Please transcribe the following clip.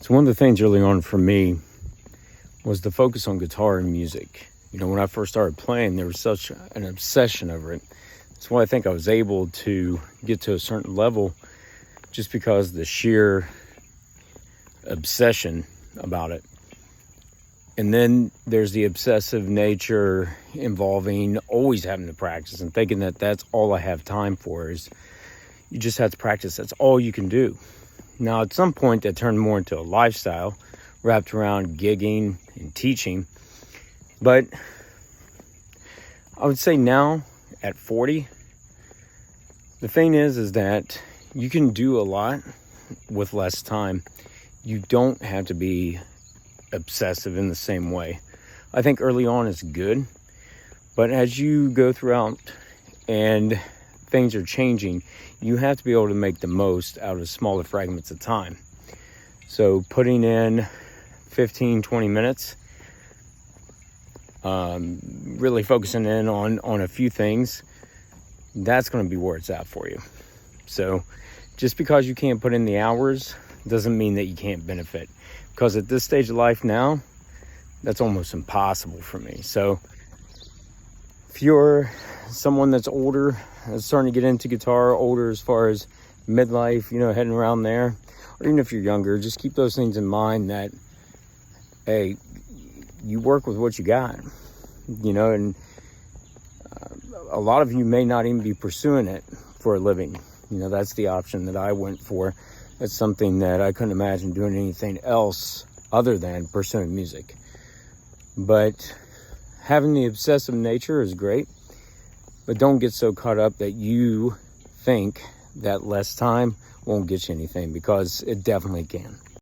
So one of the things early on for me was the focus on guitar and music. You know, when I first started playing, there was such an obsession over it. That's why I think I was able to get to a certain level, just because the sheer obsession about it. And then there's the obsessive nature involving always having to practice and thinking that that's all I have time for, is you just have to practice. That's all you can do. Now, at some point, that turned more into a lifestyle wrapped around gigging and teaching. But I would say now, at 40, the thing is that you can do a lot with less time. You don't have to be obsessive in the same way. I think early on is good, but as you go throughout and things are changing, you have to be able to make the most out of smaller fragments of time. So putting in 15-20 minutes, really focusing in on a few things, that's going to be where it's at for you. So just because you can't put in the hours doesn't mean that you can't benefit, because at this stage of life now, that's almost impossible for me. So if you're someone that's older, that's starting to get into guitar, older as far as midlife, you know, heading around there, or even if you're younger, just keep those things in mind that, hey, you work with what you got, you know, and a lot of you may not even be pursuing it for a living. You know, that's the option that I went for. That's something that I couldn't imagine doing anything else other than pursuing music. But having the obsessive nature is great, but don't get so caught up that you think that less time won't get you anything, because it definitely can.